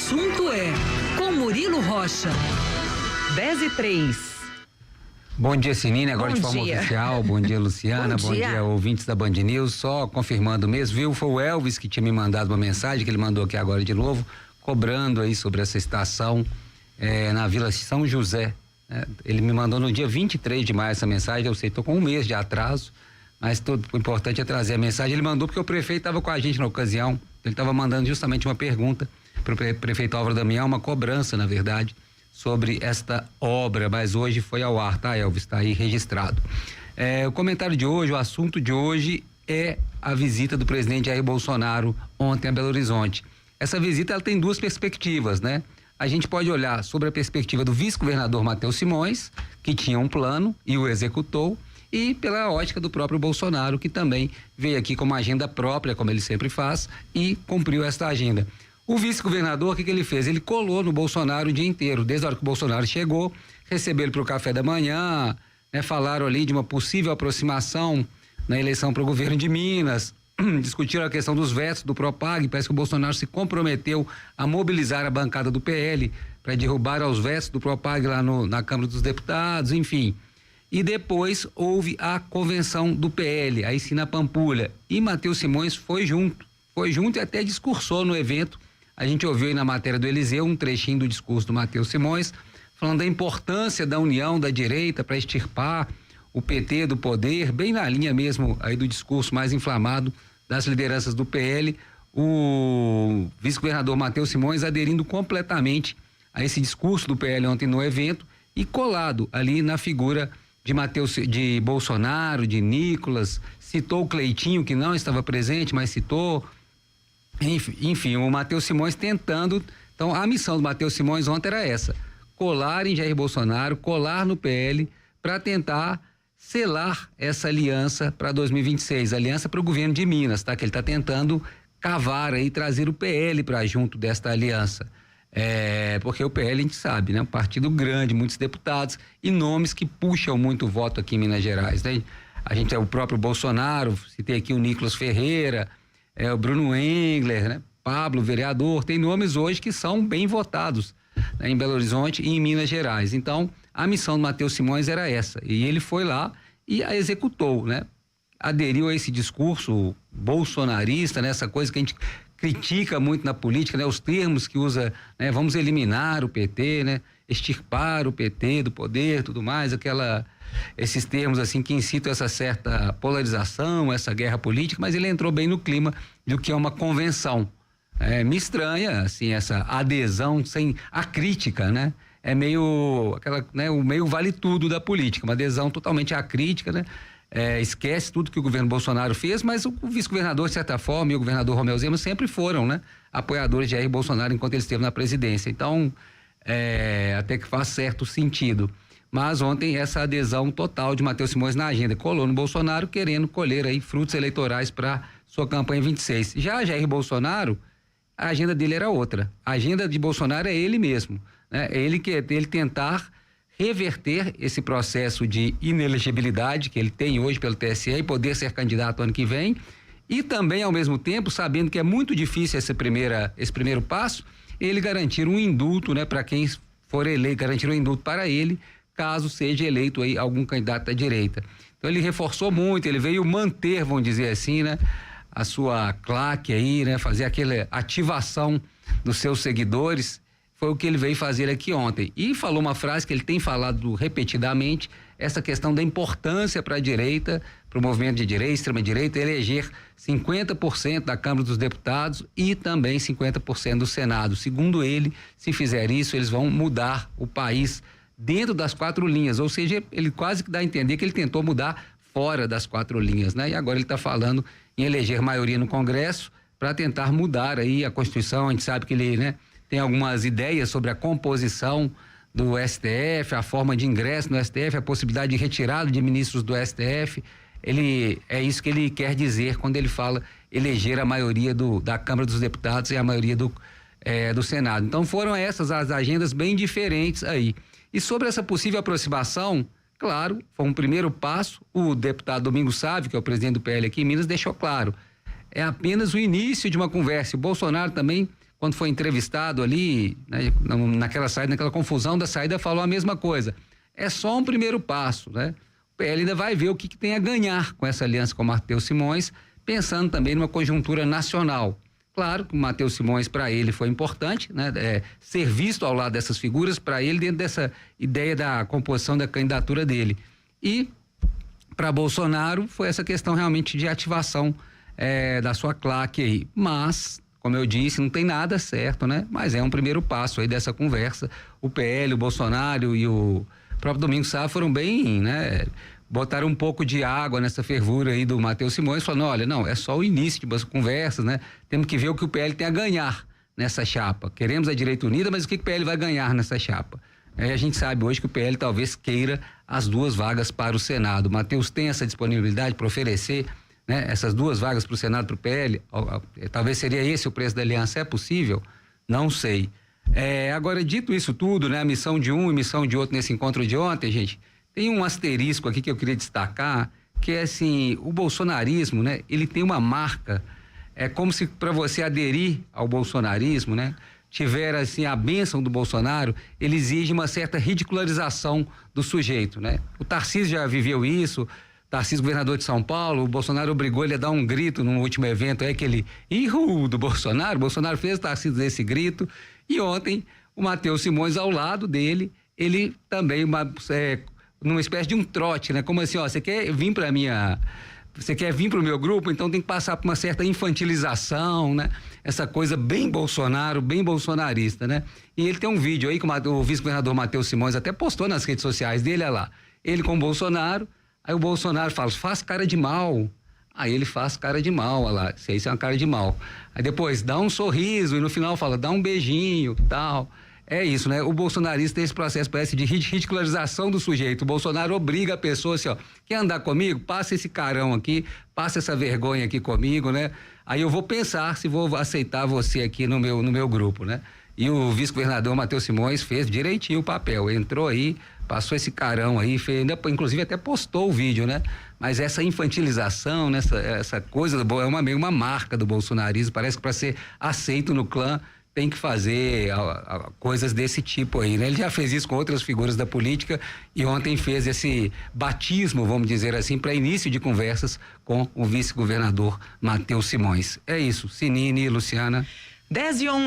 assunto é com Murilo Rocha. 10:03. Bom dia, Sinine, agora de forma oficial. Bom dia, Luciana. Bom dia, ouvintes da Band News. Só confirmando mesmo, viu? Foi o Elvis que tinha me mandado uma mensagem, que ele mandou aqui agora de novo, cobrando aí sobre essa estação na Vila São José. Ele me mandou no dia 23 de maio essa mensagem, eu sei, estou com um mês de atraso, mas o importante é trazer a mensagem. Ele mandou porque o prefeito estava com a gente na ocasião, ele estava mandando justamente uma pergunta para o prefeito Álvaro Damião, uma cobrança, na verdade, sobre esta obra, mas hoje foi ao ar, tá, Elvis? Está aí registrado. O comentário de hoje, o assunto de hoje é a visita do presidente Jair Bolsonaro ontem a Belo Horizonte. Essa visita, ela tem duas perspectivas, né? A gente pode olhar sobre a perspectiva do vice-governador Matheus Simões, que tinha um plano e o executou, e pela ótica do próprio Bolsonaro, que também veio aqui com uma agenda própria, como ele sempre faz, e cumpriu esta agenda. O vice-governador, o que ele fez? Ele colou no Bolsonaro o dia inteiro, desde a hora que o Bolsonaro chegou, recebeu ele para o café da manhã, né? Falaram ali de uma possível aproximação na eleição para o governo de Minas, discutiram a questão dos vetos do Propag, parece que o Bolsonaro se comprometeu a mobilizar a bancada do PL para derrubar os vetos do Propag lá na Câmara dos Deputados, enfim. E depois houve a convenção do PL, aí sim na Pampulha, e Matheus Simões foi junto e até discursou no evento. A gente ouviu aí na matéria do Eliseu um trechinho do discurso do Matheus Simões, falando da importância da união da direita para extirpar o PT do poder, bem na linha mesmo aí do discurso mais inflamado das lideranças do PL, o vice-governador Matheus Simões aderindo completamente a esse discurso do PL ontem no evento e colado ali na figura de Bolsonaro, de Nicolas, citou o Cleitinho, que não estava presente, mas citou, enfim, o Matheus Simões tentando. Então a missão do Matheus Simões ontem era essa: colar em Jair Bolsonaro, colar no PL para tentar selar essa aliança para 2026, aliança para o governo de Minas, tá? Que ele está tentando cavar aí, trazer o PL para junto desta aliança. Porque o PL a gente sabe, né? Um partido grande, muitos deputados e nomes que puxam muito voto aqui em Minas Gerais, né? A gente é o próprio Bolsonaro, citei aqui o Nicolas Ferreira, o Bruno Engler, né? Pablo, vereador, tem nomes hoje que são bem votados, né? Em Belo Horizonte e em Minas Gerais. Então, a missão do Matheus Simões era essa, e ele foi lá e a executou, né? Aderiu a esse discurso bolsonarista, né? Essa coisa que a gente critica muito na política, né? Os termos que usa, né? Vamos eliminar o PT, né? Extirpar o PT do poder, tudo mais, esses termos assim que incitam essa certa polarização, essa guerra política, mas ele entrou bem no clima do que é uma convenção. Me estranha, assim, essa adesão sem a crítica, né? É meio o meio vale tudo da política, uma adesão totalmente à crítica, né? Esquece tudo que o governo Bolsonaro fez, mas o vice-governador, de certa forma, e o governador Romeu Zema sempre foram, né? Apoiadores de Jair Bolsonaro enquanto ele esteve na presidência. Então, até que faz certo sentido. Mas ontem essa adesão total de Matheus Simões na agenda, colou no Bolsonaro querendo colher aí frutos eleitorais para sua campanha 26. Já Jair Bolsonaro, a agenda dele era outra. A agenda de Bolsonaro é ele mesmo, né? Ele tentar reverter esse processo de inelegibilidade que ele tem hoje pelo TSE e poder ser candidato ano que vem, e também ao mesmo tempo, sabendo que é muito difícil esse primeiro passo, ele garantir um indulto, né, para quem for eleito, garantir um indulto para ele, caso seja eleito aí algum candidato da direita. Então ele reforçou muito, ele veio manter, vamos dizer assim, né, a sua claque aí, né, fazer aquela ativação dos seus seguidores. Foi o que ele veio fazer aqui ontem. E falou uma frase que ele tem falado repetidamente, essa questão da importância para a direita, para o movimento de direita, extrema-direita, eleger 50% da Câmara dos Deputados e também 50% do Senado. Segundo ele, se fizer isso, eles vão mudar o país dentro das 4 linhas, ou seja, ele quase que dá a entender que ele tentou mudar fora das 4 linhas, né? E agora ele está falando em eleger maioria no Congresso para tentar mudar aí a Constituição. A gente sabe que ele, né, tem algumas ideias sobre a composição do STF, a forma de ingresso no STF, a possibilidade de retirada de ministros do STF. É isso que ele quer dizer quando ele fala eleger a maioria da Câmara dos Deputados e a maioria do Senado. Então foram essas as agendas bem diferentes aí. E sobre essa possível aproximação, claro, foi um primeiro passo. O deputado Domingos Sávio, que é o presidente do PL aqui em Minas, deixou claro: é apenas o início de uma conversa. O Bolsonaro também, quando foi entrevistado ali, né, naquela saída, naquela confusão da saída, falou a mesma coisa. É só um primeiro passo, né? O PL ainda vai ver o que tem a ganhar com essa aliança com o Matheus Simões, pensando também numa conjuntura nacional. Claro que o Matheus Simões, para ele, foi importante, né? Ser visto ao lado dessas figuras, para ele, dentro dessa ideia da composição da candidatura dele. E, para Bolsonaro, foi essa questão realmente de ativação da sua claque aí. Mas, como eu disse, não tem nada certo, né? Mas é um primeiro passo aí dessa conversa. O PL, o Bolsonaro e o próprio Domingos Sá foram bem, né? Botaram um pouco de água nessa fervura aí do Matheus Simões, falando, olha, não, é só o início de umas conversas, né? Temos que ver o que o PL tem a ganhar nessa chapa. Queremos a direita unida, mas o que o PL vai ganhar nessa chapa? A gente sabe hoje que o PL talvez queira as 2 vagas para o Senado. O Matheus tem essa disponibilidade para oferecer, né, essas 2 vagas para o Senado, para o PL? Talvez seria esse o preço da aliança. É possível? Não sei. Agora, dito isso tudo, né, a missão de um e missão de outro nesse encontro de ontem, gente, tem um asterisco aqui que eu queria destacar, que é assim, o bolsonarismo, né, ele tem uma marca, é como se para você aderir ao bolsonarismo, né, tiver assim a bênção do Bolsonaro, ele exige uma certa ridicularização do sujeito, né? O Tarcísio já viveu isso, Tarcísio, governador de São Paulo, o Bolsonaro obrigou ele a dar um grito no último evento, aquele ihu do Bolsonaro, o Bolsonaro fez o Tarcísio esse grito, e ontem o Matheus Simões ao lado dele, ele também numa espécie de um trote, né? Como assim, ó, você quer vir para o meu grupo, então tem que passar por uma certa infantilização, né? Essa coisa bem Bolsonaro, bem bolsonarista, né? E ele tem um vídeo aí que o vice-governador Matheus Simões até postou nas redes sociais dele, olha lá, ele com o Bolsonaro, aí o Bolsonaro fala, faz cara de mal. Aí ele faz cara de mal, olha lá, isso é uma cara de mal. Aí depois dá um sorriso e no final fala, dá um beijinho, tal. É isso, né? O bolsonarista tem esse processo, parece, de ridicularização do sujeito. O Bolsonaro obriga a pessoa assim, ó, quer andar comigo? Passa esse carão aqui, passa essa vergonha aqui comigo, né? Aí eu vou pensar se vou aceitar você aqui no meu grupo, né? E o vice-governador Matheus Simões fez direitinho o papel, entrou aí, passou esse carão aí, inclusive até postou o vídeo, né? Mas essa infantilização, né? essa coisa é uma marca do bolsonarismo, parece que para ser aceito no clã tem que fazer coisas desse tipo aí, né? Ele já fez isso com outras figuras da política e ontem fez esse batismo, vamos dizer assim, para início de conversas com o vice-governador Matheus Simões. É isso, Sinine e Luciana. 10:11.